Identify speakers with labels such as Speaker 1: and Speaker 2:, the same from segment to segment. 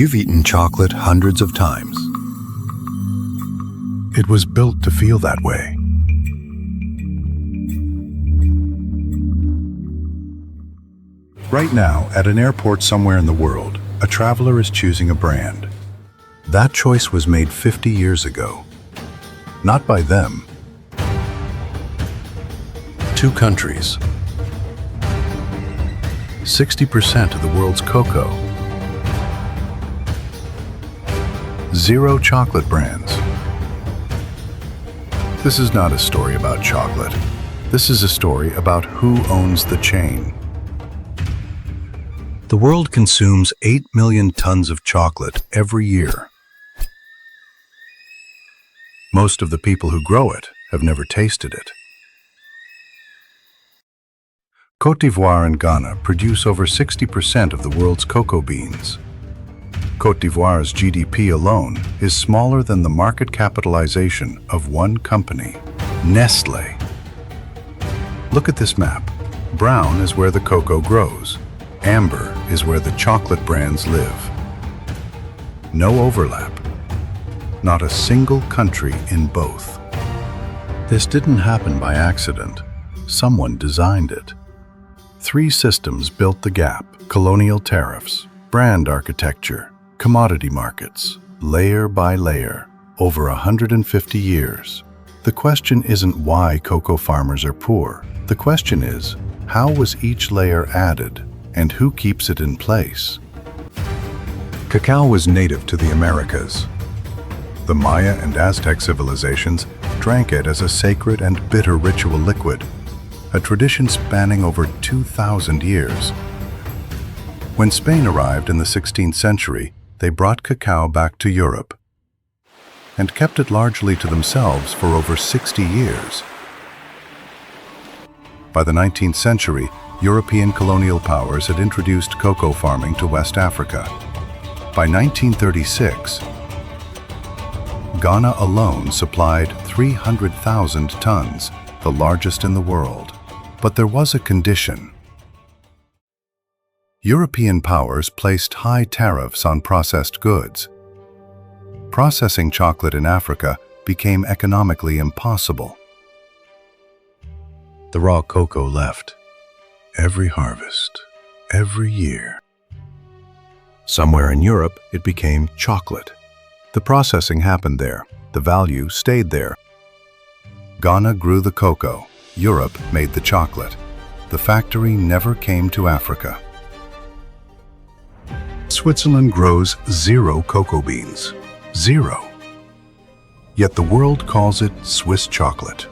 Speaker 1: You've eaten chocolate hundreds of times.
Speaker 2: It was built to feel that way. Right now, at an airport somewhere in the world, a traveler is choosing a brand. That choice was made 50 years ago. Not by them. 2 countries. 60% of the world's cocoa. 0 chocolate brands. This is not a story about chocolate. This is a story about who owns the chain. The world consumes 8 million tons of chocolate every year. Most of the people who grow it have never tasted it. Côte d'Ivoire and Ghana produce over 60% of the world's cocoa beans. Côte d'Ivoire's GDP alone is smaller than the market capitalization of one company, Nestlé. Look at this map. Brown is where the cocoa grows. Amber is where the chocolate brands live. No overlap. Not a single country in both. This didn't happen by accident. Someone designed it. 3 systems built the gap: colonial tariffs, brand architecture, commodity markets, layer by layer, over 150 years. The question isn't why cocoa farmers are poor. The question is, how was each layer added, and who keeps it in place? Cacao was native to the Americas. The Maya and Aztec civilizations drank it as a sacred and bitter ritual liquid, a tradition spanning over 2,000 years. When Spain arrived in the 16th century, they brought cacao back to Europe and kept it largely to themselves for over 60 years. By the 19th century, European colonial powers had introduced cocoa farming to West Africa. By 1936, Ghana alone supplied 300,000 tons, the largest in the world. But there was a condition. European powers placed high tariffs on processed goods. Processing chocolate in Africa became economically impossible. The raw cocoa left. Every harvest, every year. Somewhere in Europe, it became chocolate. The processing happened there. The value stayed there. Ghana grew the cocoa. Europe made the chocolate. The factory never came to Africa. Switzerland grows 0 cocoa beans. 0. Yet the world calls it Swiss chocolate.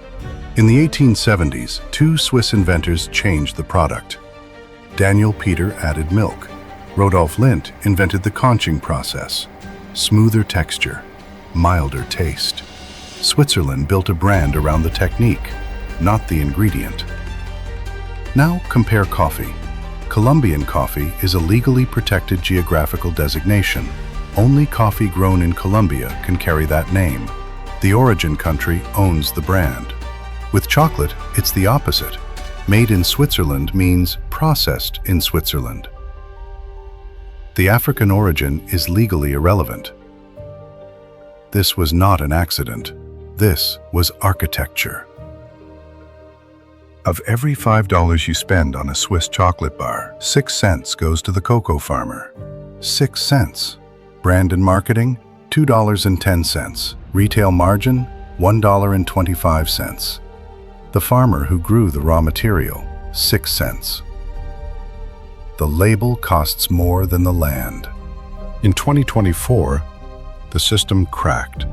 Speaker 2: In the 1870s, 2 Swiss inventors changed the product. Daniel Peter added milk. Rodolphe Lindt invented the conching process. Smoother texture, milder taste. Switzerland built a brand around the technique, not the ingredient. Now compare coffee. Colombian coffee is a legally protected geographical designation. Only coffee grown in Colombia can carry that name. The origin country owns the brand. With chocolate, it's the opposite. Made in Switzerland means processed in Switzerland. The African origin is legally irrelevant. This was not an accident. This was architecture. Of every $5 you spend on a Swiss chocolate bar, 6 cents goes to the cocoa farmer. 6 cents. Brand and marketing, $2.10. Retail margin, $1.25. The farmer who grew the raw material, 6 cents. The label costs more than the land. In 2024, the system cracked.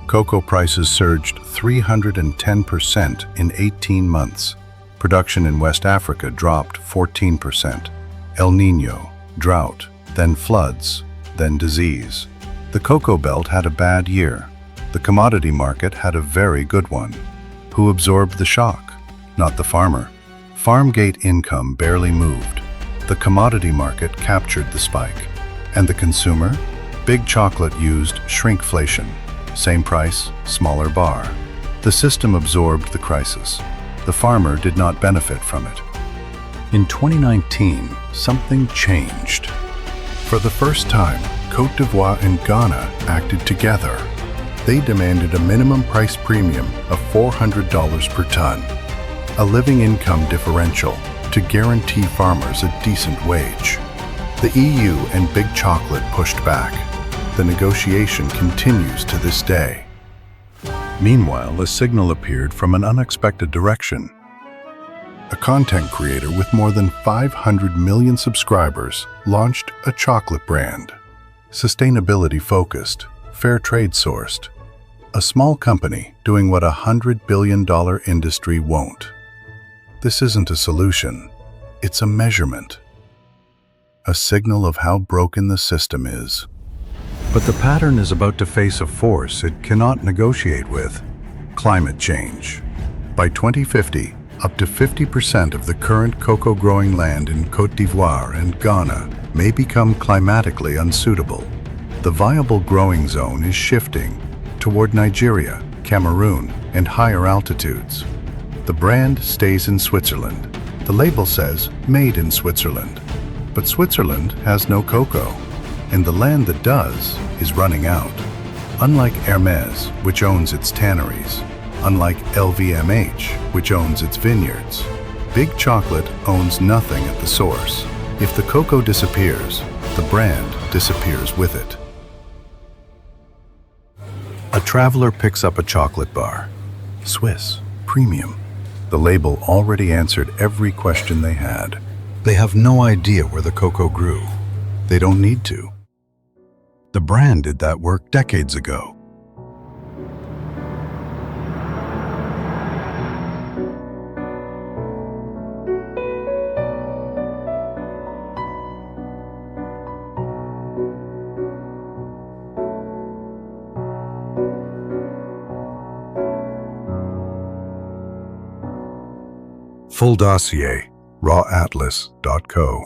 Speaker 2: Cocoa prices surged 310% in 18 months. Production in West Africa dropped 14%. El Niño, drought, then floods, then disease. The cocoa belt had a bad year. The commodity market had a very good one. Who absorbed the shock? Not the farmer. Farm gate income barely moved. The commodity market captured the spike. And the consumer? Big chocolate used shrinkflation. Same price, smaller bar. The system absorbed the crisis. The farmer did not benefit from it. In 2019, something changed. For the first time, Côte d'Ivoire and Ghana acted together. They demanded a minimum price premium of $400 per ton, a living income differential to guarantee farmers a decent wage. The EU and Big Chocolate pushed back. The negotiation continues to this day. Meanwhile, a signal appeared from an unexpected direction. A content creator with more than 500 million subscribers launched a chocolate brand. Sustainability-focused, fair trade-sourced. A small company doing what $100 billion industry won't. This isn't a solution, it's a measurement. A signal of how broken the system is. But the pattern is about to face a force it cannot negotiate with: climate change. By 2050, up to 50% of the current cocoa growing land in Côte d'Ivoire and Ghana may become climatically unsuitable. The viable growing zone is shifting toward Nigeria, Cameroon, and higher altitudes. The brand stays in Switzerland. The label says, "Made in Switzerland." But Switzerland has no cocoa, and the land that does is running out. Unlike Hermès, which owns its tanneries, unlike LVMH, which owns its vineyards, Big Chocolate owns nothing at the source. If the cocoa disappears, the brand disappears with it. A traveler picks up a chocolate bar. Swiss, premium. The label already answered every question they had. They have no idea where the cocoa grew. They don't need to. The brand did that work decades ago. Full dossier, rawaatlas.co.